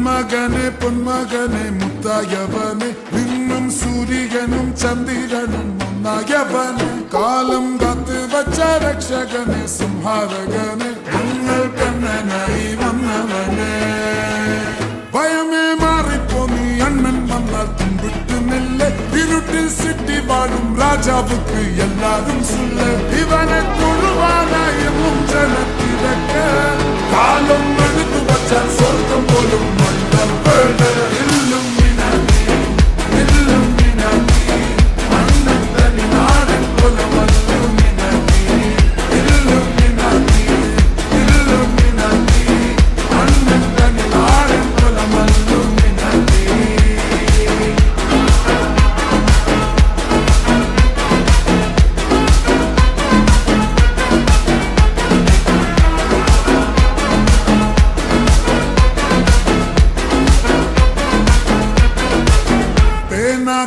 മകനെ പൊന്മകനെ മുത്തായവനെ നിന്നും സൂര്യനും ചന്ദ്രനും ഒന്നായവനെ കാലം കാത്ത് വച്ച രക്ഷകനെ സംഹാരകനെ ഞങ്ങൾ കണ്ണനായി വന്നവനെ ഭയമേ മാറിപ്പോ നീ അണ്ണൻ വന്നാൽ തുമ്പിട്ട് നെല്ല് ഇരുട്ടിൽ സിറ്റി വാഴും രാജാവുക്ക് എല്ലാരും സുല്ല ഇവനെ തൊഴുവാനായി ജനത്തിരക്ക് കാലം എടുത്തു വച്ചാൽ സ്വർഗം പോലും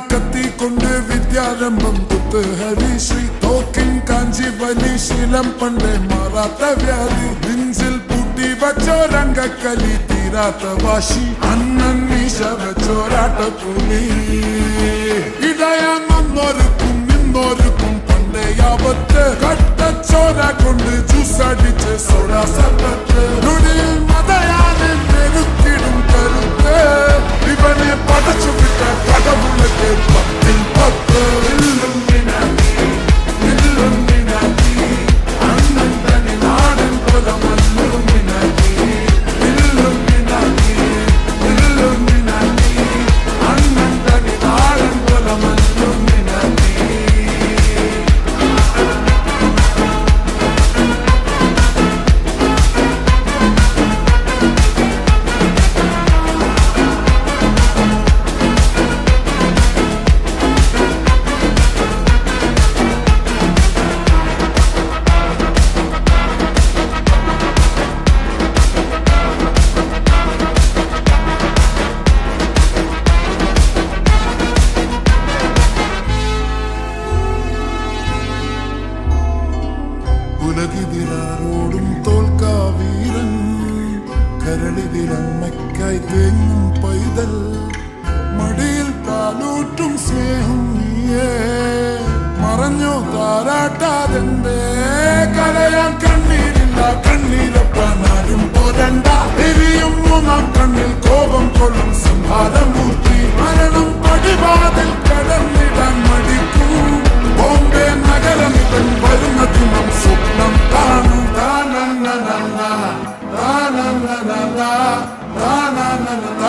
കത്തിക്കൊണ്ട് വിദ്യാരംഭം കുത്ത് ഹരിശ്രീ തോക്കിൻ കാഞ്ചി വലി ശീലം പണ്ടേ മാറാത്ത വ്യാധി നെഞ്ചിൽ പൂട്ടി വച്ചോരംഗക്കലി തീരാത്ത വാശി അണ്ണൻ മീശ വെച്ചോരാട്ട പുലി ഇടയാന്നൊരുക്കും നിന്നൊരുക്കും പണ്ടേ യാവത്ത് കട്ടച്ചോര കൊണ്ട് ജ്യൂസടിച്ച് സോഡാ സർബത്ത് നുടിയിൽ മതയാനെ മെരുക്കിടും കരുത്ത് ഇവനെ പടച്ചു വിട്ട കടവുള്ളക്ക് പത്തിൽ പത്ത് അണ്ണൻ തനി നാടൻ കൊലമല്ലുമിനാക്കി അണ്ണൻ തനി നാടൻ കൊലമല്ലുമിനാക്കി ഉലകിതിരാരോടും തോൽക്കാവീരൻ കരളിതിരമ്മയ്ക്കായി തേങ്ങും പൈതൽ മടിയിൽ താലൂട്ടും സ്നേഹം നീയേ മറഞ്ഞോ താരാട്ടാതെന്തേ കരയാൻ കണ്ണീരില്ല കണ്ണീരപ്പാനാരും പോരണ്ട എരിയും മൂന്നാം കണ്ണിൽ കോപം കൊള്ളും സംഹാരമൂർത്തി മരണം പടിവാതിൽ കടന്നിടാൻ മടിക്കൂ ബോംബെ നഗരമിവൻ വരുന്ന ദിനം സ്വപ്നം കാണും താനന്ന താനന്ന താനന്ന താനന്ന